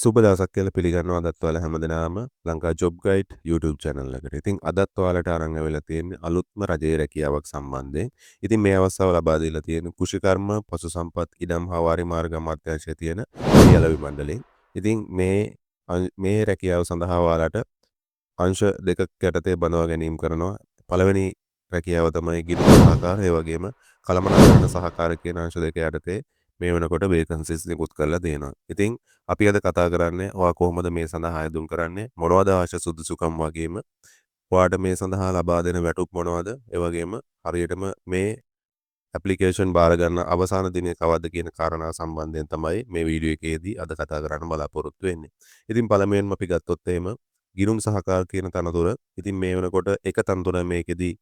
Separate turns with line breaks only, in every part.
සුබ දවසක් කියලා පිළිගන්නවා අදත් ඔයාලා හැමදෙනාම Lanka job guide YouTube channel එකට. ඉතින් අදත් ඔයාලට අරන් ඇවිල්ලා තියෙන්නේ අලුත්ම රජයේ රැකියාවක් සම්බන්ධයෙන්. ඉතින් මේ අවස්ථාව ලබා දීලා තියෙන කෘෂිකර්ම පශු සම්පත් ඉඩම් හා වාරි මාර්ග අමාත්‍යාංශයේ තියෙන ලියලවි මණ්ඩලයෙන්. ඉතින් මේ රැකියාව සඳහා ඔයාලට අංශ දෙකක් යටතේ බඳවා ගැනීම කරනවා. පළවෙනි රැකියාව තමයි ගිණුම් සහකාර ඒ වගේම කළමනාකරණ සහකාර කියන අංශ දෙක යටතේ මේ වෙනකොට වේකන්සිස් නිකුත් කරලා තියෙනවා. ඉතින් අපි අද කතා කරන්නේ ඔයා කොහොමද මේ සඳහා ආයුධම් කරන්නේ මොනවද අවශ්‍ය සුදුසුකම් වගේම ඔයාට මේ සඳහා ලබා දෙන වැටුප් මොනවද ඒ වගේම හරියටම මේ ඇප්ලිකේෂන් බාර ගන්න අවසාන දිනය කවද්ද කියන කාරණා සම්බන්ධයෙන් තමයි මේ වීඩියෝ එකේදී අද කතා කරන්න බලාපොරොත්තු වෙන්නේ. ඉතින් පළමුවෙන්ම අපි ගත්තොත් එහෙම ගිණුම් සහකාර කියන තනතුර. ඉතින් මේ වෙනකොට එක තනතුර මේකෙදී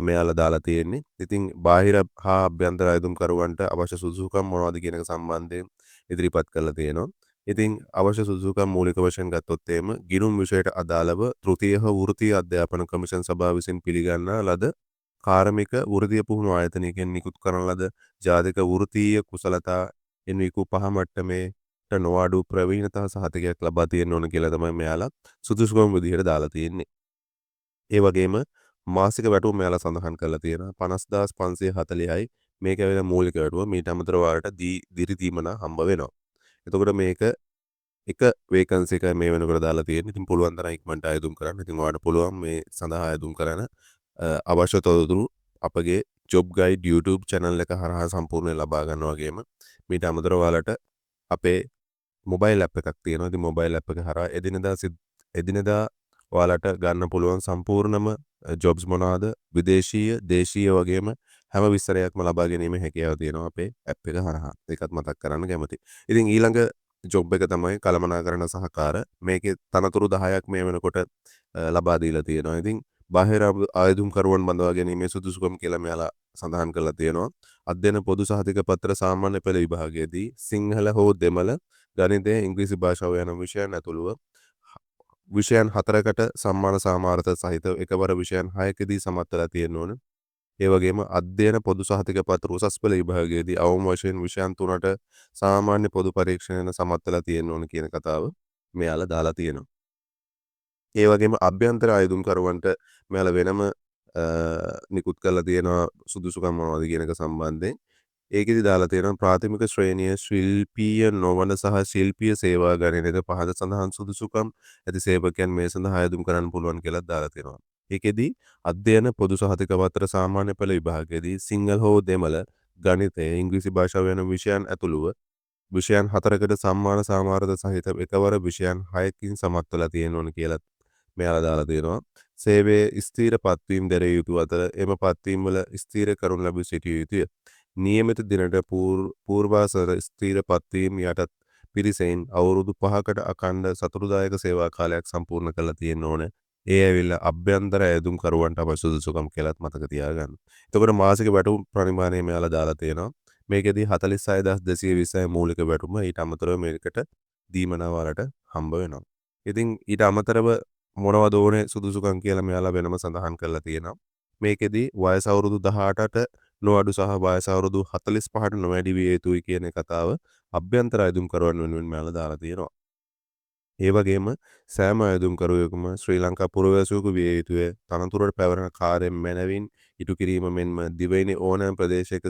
මෙයාලා දාලා තියෙන්නේ. ඉතින් බාහිර හා අභ්‍යන්තර අයදුම්කරුවන්ට අවශ්‍ය සුදුසුකම් මොනවද කියන එක සම්බන්ධයෙන් ඉදිරිපත් කරලා තියෙනවා. ඉතින් අවශ්‍ය සුදුසුකම් මූලික වශයෙන් ගත්තොත් එහෙම ගිණුම් විෂයට අදාළව තෘතීය හෝ වෘත්තීය අධ්‍යාපන කමිෂන් සභාව විසින් පිළිගන්නා ලද කාර්මික වෘත්තීය පුහුණු ආයතනයකින් නිකුත් කරන ලද ජාතික වෘත්තීය කුසලතා එන්විකු පහ මට්ටමේට නොඅඩු ප්‍රවීණතා සහතිකයක් ලබා තියෙන්න ඕන කියලා තමයි මෙයාලා සුදුසුකම් විදිහට දාලා තියෙන්නේ. ඒ වගේම මාසික වැටුප මෙයාලා සඳහන් කරලා තියෙනවා 50540යි මේක ඇවිල්ලා මූලික වැටුප. මීට අමතරව ඔයාලට දිරි දීමනා හම්බ වෙනවා. එතකොට මේක එක වේකන්සි එකයි මේ වෙනකොට දාලා තියෙන්නේ. ඉතින් පුළුවන් තරම් ඉක්මනට ආයුධම් කරන්න. ඉතින් ඔයාලට පුළුවන් මේ සඳහා ආයුධම් කරන්න අවශ්‍ය තොරතුරු අපගේ ජොබ් ගයිඩ් YouTube channel එක හරහා සම්පූර්ණයෙන් ලබා ගන්න වගේම මීට අමතරව ඔයාලට අපේ මොබයිල් ඇප් එකක් තියෙනවා. ඉතින් මොබයිල් ඇප් එක හරහා එදිනෙදා ඔයාලට ගන්න පුළුවන් සම්පූර්ණම ජොබ්ස් මොනවාද විදේශීය දේශීය වගේම හැම විස්තරයක්ම ලබා ගැනීම හැකියාව තියෙනවා අපේ ඇප් එක හරහා. ඒකත් මතක් කරන්න කැමතියි. ඉතින් ඊළඟ ජොබ් එක තමයි කළමනාකරණ සහකාර. මේකේ තනතුරු 10ක් මේ වෙනකොට ලබා දීලා තියෙනවා. ඉතින් බාහිර ආයුධම්කරුවන් බඳවා ගැනීමේ සුදුසුකම් කියලා මෙයාලා සඳහන් කරලා තියෙනවා. අධ්‍යයන පොදු සහතික පත්‍ර සාමාන්‍ය පෙළ විභාගයේදී සිංහල හෝ දෙමළ ගණිතය ඉංග්‍රීසි භාෂාව යන විෂයන් ඇතුළුව විෂයන් 4කට සම්මාන සාමාර්ථ සහිත එකවර විෂයන් 6කදී සමත් වෙලා තියෙන්න ඕන. ඒ වගේම අධ්‍යයන පොදු සහතික පත්‍ර උසස් පෙළ විභාගයේදී අවම වශයෙන් විෂයන් 3ට සාමාන්‍ය පොදු පරීක්ෂණයට සමත් වෙලා තියෙන්න ඕන කියන කතාව මෙයාලා දාලා තියෙනවා. ඒ වගේම අභ්‍යන්තර ආයුධම්කරුවන්ට මෙයාලා වෙනම නිකුත් කරලා තියෙනවා සුදුසුකම් මොනවද කියන එක සම්බන්ධයෙන්. ඒකෙදි දාලා තියෙනවා ප්‍රාථමික ශ්‍රේණිය ශිල්පීය නොවන සහ ශිල්පීය සේවා ගණනයේද පහත සඳහන් සුදුසුකම් ඇති සේවකයන් මේ සඳහා ආයුධම් කරන්න පුළුවන් කියලා දාලා තියෙනවා. ඒකෙදි අධ්‍යයන පොදු සහතික පත්‍ර සාමාන්‍ය පෙළ විභාගයේදී සිංහල හෝ දෙමළ ගණිතය ඉංග්‍රීසි භාෂාව යන විෂයන් ඇතුළුව විෂයන් 4කට සම්මාන සාමාර්ථ සහිත එකවර විෂයන් 6කින් සමත් වෙලා තියෙන්න ඕන කියලා මෙයාලා දාලා තියෙනවා. සේවයේ ස්ථීර පත්වීම් දැරිය යුතු අතර එම පත්වීම් වල ස්ථීර කරුණු ලැබී සිටිය යුතුය. නියමිත දිනට පූර්වාසර ස්ථීර පත්වීම් යටත් පිරිසෙන් අවුරුදු 5කට අඛණ්ඩ සතුටුදායක සේවා කාලයක් සම්පූර්ණ කරලා තියෙන්න ඕන. ඒ ඇවිල්ලා අභ්‍යන්තර ඇයදුම්කරුවන්ට අවශ්‍ය සුදුසුකම් කියලාත් මතක තියාගන්න. එතකොට මාසික වැටුප් පරිමාණය මෙයාලා දාලා තියෙනවා. මේකෙදී 46220යි මූලික වැටුම. ඊට අමතරව මේකට දීමනා වලට හම්බ වෙනවා. ඉතින් ඊට අමතරව මොනවද ඕනේ සුදුසුකම් කියලා මෙයාලා වෙනම සඳහන් කරලා තියෙනවා. මේකෙදී වයස අවුරුදු 18ට නොඅඩු සහ වයස අවුරුදු 45ට නොවැඩි විය යුතුයි කියන කතාව අභ්‍යන්තර අයදුම්කරුවන් වෙනුවෙන් මෙයාලා දාලා තියෙනවා. ඒ වගේම සෑම අයදුම්කරුවෙකුම ශ්‍රී ලංකා පුරවැසියෙකු විය යුතුය. තනතුරට පැවරෙන කාර්යයෙන් මැනවින් ඉටු කිරීම මෙන්ම දිවයිනේ ඕනෑම ප්‍රදේශයක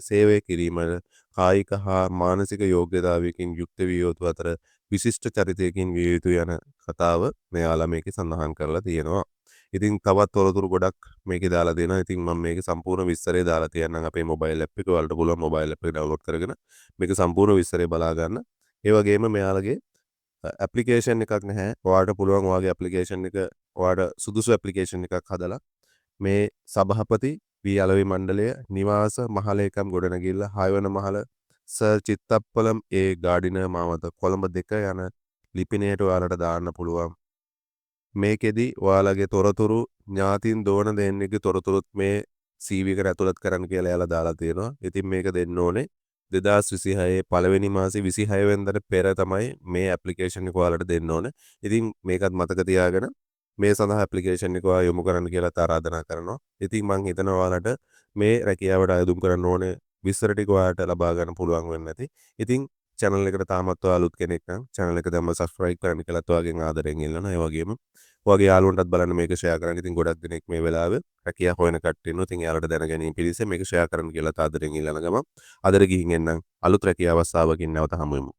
සේවය කිරීමට කායික හා මානසික යෝග්‍යතාවයකින් යුක්ත විය යුතු අතර විශිෂ්ට චරිතයකින් විය යුතු යන කතාව මෙයාලා මේකේ සඳහන් කරලා තියෙනවා. ඉතින් තවත් තොරතුරු ගොඩක් මේකේ දාලා තියෙනවා. ඉතින් මම මේකේ සම්පූර්ණ විස්තරය දාලා තියන්නම් අපේ මොබයිල් ඇප් එකේ. ඔයාලට පුළුවන් මොබයිල් ඇප් එක ඩවුන්ලෝඩ් කරගෙන මේක සම්පූර්ණ විස්තරය බලා ගන්න. ඒ වගේම මෙයාලගේ ඇප්ලිකේෂන් එකක් නැහැ. ඔයාලට පුළුවන් ඔයාගේ ඇප්ලිකේෂන් එක ඔයාලට සුදුසු ඇප්ලිකේෂන් එකක් හදලා මේ සභාපති වී අලවි මණ්ඩලය නිවාස මහලේකම් ගොඩනැගිල්ල 6 වන මහල සර් චිත්තප්පලම් ඒ ගාඩිනර් මාවත කොළඹ 2 යන ලිපිනයට ඔයාලට දාන්න පුළුවන්. මේකෙදි ඔයාලගේ තොරතුරු ඥාතින් දෝන දෙන්නෙක්ගේ තොරතුරුත් මේ CV එකට ඇතුළත් කරන්න කියලා එයාලා දාලා තියෙනවා. ඉතින් මේක දෙන්න ඕනේ 2026 පළවෙනි මාසේ 26 වෙනිදාට පෙර තමයි මේ ඇප්ලිකේෂන් එක ඔයාලට දෙන්න ඕනේ. ඉතින් මේකත් මතක තියාගෙන මේ සඳහා ඇප්ලිකේෂන් එක ඔයා යොමු කරන්න කියලා ආරාධනා කරනවා. ඉතින් මම හිතනවා ඔයාලට මේ රැකියාවට අයදුම් කරන්න ඕනේ විස්තර ටික ඔයාලට ලබා ගන්න පුළුවන් වෙන්නේ නැති. ඉතින් channel එකට තාමත් ඔයා අලුත් කෙනෙක් නම් channel එක දැම්ම subscribe කරන්න කියලාත් ඔයාගෙන් ආදරෙන් ඉල්ලනවා. ඒ වගේම ඔයාගේ යාළුවන්ටත් බලන්න මේක share කරන්න. ඉතින් ගොඩක් දෙනෙක් මේ වෙලාවේ රැකියා හොයන කට්ටිය ඉන්නවා. ඉතින් යාළුවට දැන ගැනීම පිණිස මේක share කරන්න කියලාත් ආදරෙන් ඉල්ලන ගමන් අදට ගිහින් එන්නම් අලුත් රැකියා අවස්ථාවකින් නැවත හමු වෙමු.